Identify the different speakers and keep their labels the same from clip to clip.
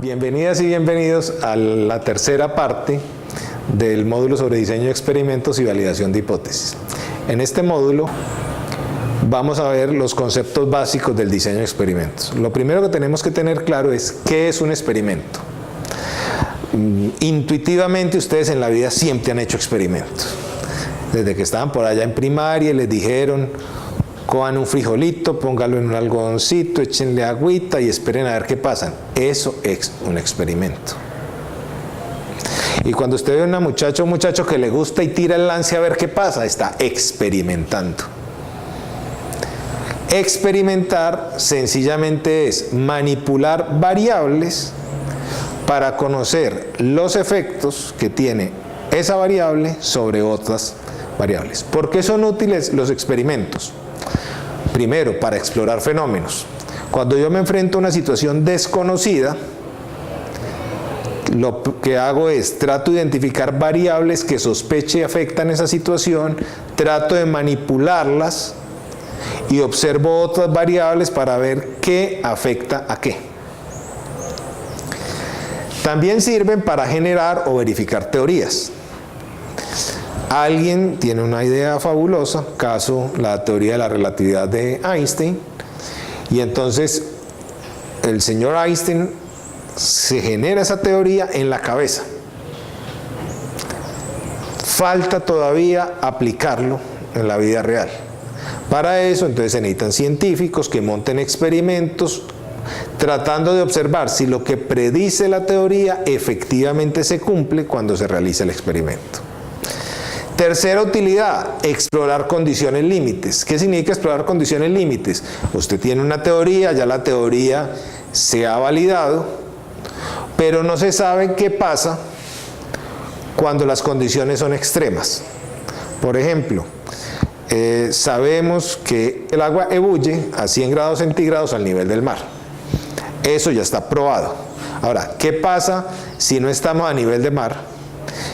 Speaker 1: Bienvenidas y bienvenidos a la tercera parte del módulo sobre diseño de experimentos y validación de hipótesis. En este módulo vamos a ver los conceptos básicos del diseño de experimentos. Lo primero que tenemos que tener claro es qué es un experimento. Intuitivamente ustedes en la vida siempre han hecho experimentos. Desde que estaban por allá en primaria les dijeron: cojan un frijolito, póngalo en un algodoncito, échenle agüita y esperen a ver qué pasa. Eso es un experimento. Y cuando usted ve a una muchacha o un muchacho que le gusta y tira el lance a ver qué pasa, está experimentando. Experimentar sencillamente es manipular variables para conocer los efectos que tiene esa variable sobre otras variables. ¿Por qué son útiles los experimentos? Primero, para explorar fenómenos. Cuando yo me enfrento a una situación desconocida, lo que hago es trato de identificar variables que sospeche y afectan esa situación, trato de manipularlas y observo otras variables para ver qué afecta a qué. También sirven para generar o verificar teorías. Alguien tiene una idea fabulosa, caso la teoría de la relatividad de Einstein, y entonces el señor Einstein se genera esa teoría en la cabeza. Falta todavía aplicarlo en la vida real. Para eso entonces se necesitan científicos que monten experimentos tratando de observar si lo que predice la teoría efectivamente se cumple cuando se realiza el experimento. Tercera utilidad, explorar condiciones límites. ¿Qué significa explorar condiciones límites? Usted tiene una teoría, ya la teoría se ha validado, pero no se sabe qué pasa cuando las condiciones son extremas. Por ejemplo, sabemos que el agua ebulle a 100 grados centígrados al nivel del mar. Eso ya está probado. Ahora, ¿qué pasa si no estamos a nivel de mar,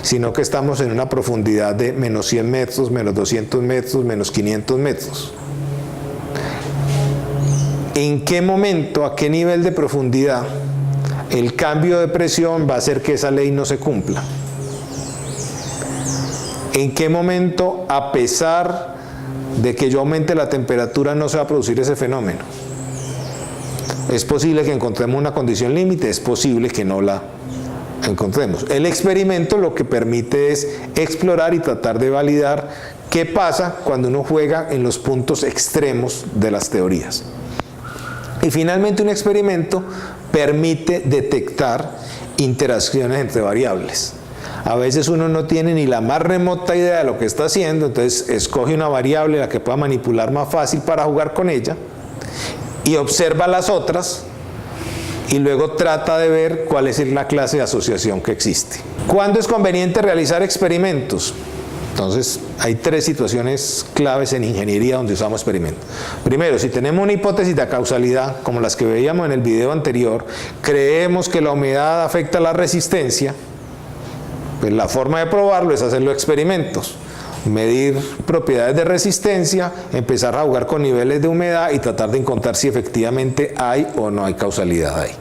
Speaker 1: sino que estamos en una profundidad de menos 100 metros, menos 200 metros, menos 500 metros? ¿En qué momento, a qué nivel de profundidad, el cambio de presión va a hacer que esa ley no se cumpla? ¿En qué momento, a pesar de que yo aumente la temperatura, no se va a producir ese fenómeno? ¿Es posible que encontremos una condición límite? Es posible que no la encontremos. El experimento lo que permite es explorar y tratar de validar qué pasa cuando uno juega en los puntos extremos de las teorías. Y finalmente un experimento permite detectar interacciones entre variables. A veces uno no tiene ni la más remota idea de lo que está haciendo, entonces escoge una variable la que pueda manipular más fácil para jugar con ella y observa las otras y luego trata de ver cuál es la clase de asociación que existe. ¿Cuándo es conveniente realizar experimentos? Entonces, hay tres situaciones claves en ingeniería donde usamos experimentos. Primero, si tenemos una hipótesis de causalidad, como las que veíamos en el video anterior, creemos que la humedad afecta la resistencia, pues la forma de probarlo es hacerlo experimentos. Medir propiedades de resistencia, empezar a jugar con niveles de humedad y tratar de encontrar si efectivamente hay o no hay causalidad ahí.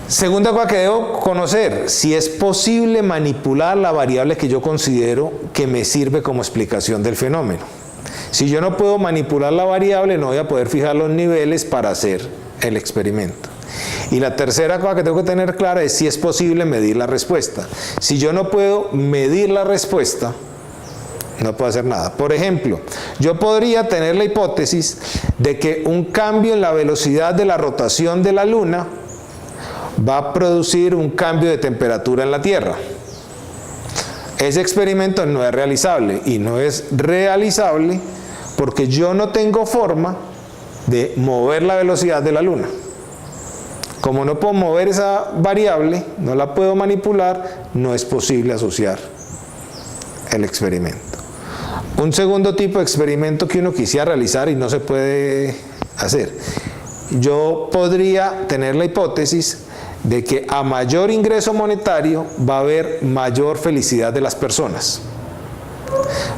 Speaker 1: Segunda cosa que debo conocer, si es posible manipular la variable que yo considero que me sirve como explicación del fenómeno. Si yo no puedo manipular la variable, no voy a poder fijar los niveles para hacer el experimento. Y la tercera cosa que tengo que tener clara es si es posible medir la respuesta. Si yo no puedo medir la respuesta, no puedo hacer nada. Por ejemplo, yo podría tener la hipótesis de que un cambio en la velocidad de la rotación de la Luna va a producir un cambio de temperatura en la Tierra. Ese experimento no es realizable, y no es realizable porque yo no tengo forma de mover la velocidad de la Luna. Como no puedo mover esa variable, no la puedo manipular, no es posible asociar el experimento. Un segundo tipo de experimento que uno quisiera realizar y no se puede hacer. Yo podría tener la hipótesis de que a mayor ingreso monetario va a haber mayor felicidad de las personas.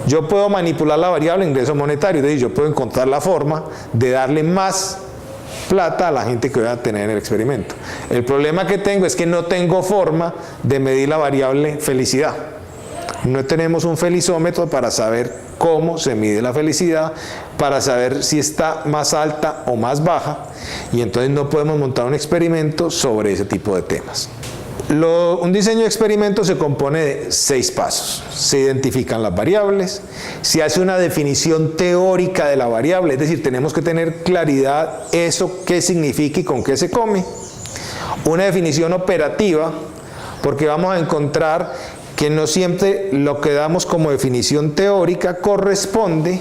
Speaker 1: Yo puedo manipular la variable ingreso monetario, es decir, yo puedo encontrar la forma de darle más plata a la gente que voy a tener en el experimento. El problema que tengo es que no tengo forma de medir la variable felicidad. No tenemos un felizómetro para saber cómo se mide la felicidad, para saber si está más alta o más baja, y entonces no podemos montar un experimento sobre ese tipo de temas. Un diseño de experimento se compone de 6 pasos. Se identifican las variables, se hace una definición teórica de la variable, es decir, tenemos que tener claridad eso qué significa y con qué se come. Una definición operativa, porque vamos a encontrar que no siempre lo que damos como definición teórica corresponde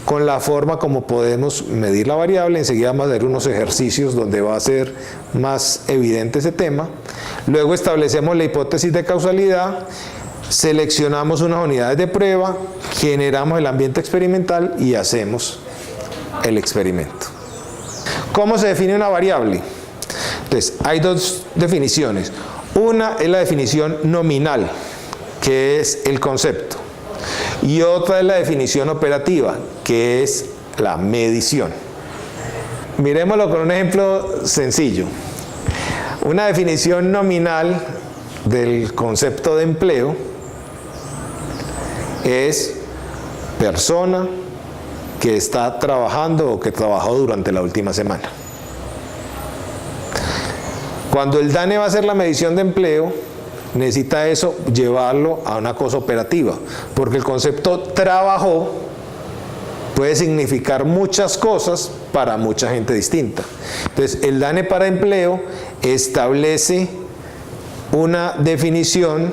Speaker 1: con la forma como podemos medir la variable. Enseguida vamos a ver unos ejercicios donde va a ser más evidente ese tema. Luego establecemos la hipótesis de causalidad, seleccionamos unas unidades de prueba, generamos el ambiente experimental y hacemos el experimento. ¿Cómo se define una variable? Entonces, hay 2 definiciones. Una es la definición nominal, que es el concepto, y otra es la definición operativa, que es la medición. Mirémoslo con un ejemplo sencillo. Una definición nominal del concepto de empleo es persona que está trabajando o que trabajó durante la última semana. Cuando el DANE va a hacer la medición de empleo, necesita eso llevarlo a una cosa operativa, porque el concepto trabajó puede significar muchas cosas para mucha gente distinta. Entonces, el DANE para empleo establece una definición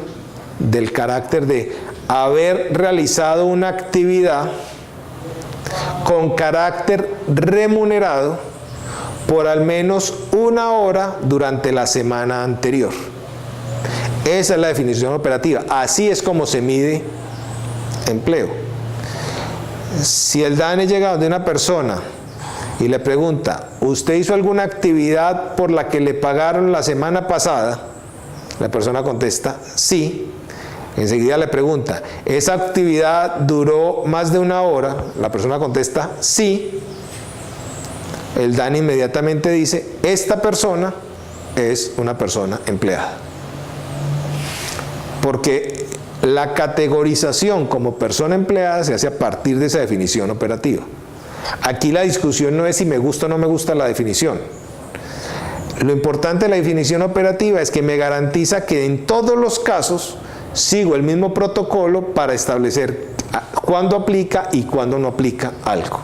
Speaker 1: del carácter de haber realizado una actividad con carácter remunerado por al menos 1 hora durante la semana anterior. Esa es la definición operativa. Así es como se mide empleo. Si el DANE llega donde una persona y le pregunta, ¿usted hizo alguna actividad por la que le pagaron la semana pasada? La persona contesta, sí. Enseguida le pregunta, ¿esa actividad duró más de 1 hora? La persona contesta, sí. El DANE inmediatamente dice, esta persona es una persona empleada. Porque la categorización como persona empleada se hace a partir de esa definición operativa. Aquí la discusión no es si me gusta o no me gusta la definición. Lo importante de la definición operativa es que me garantiza que en todos los casos sigo el mismo protocolo para establecer cuándo aplica y cuándo no aplica algo.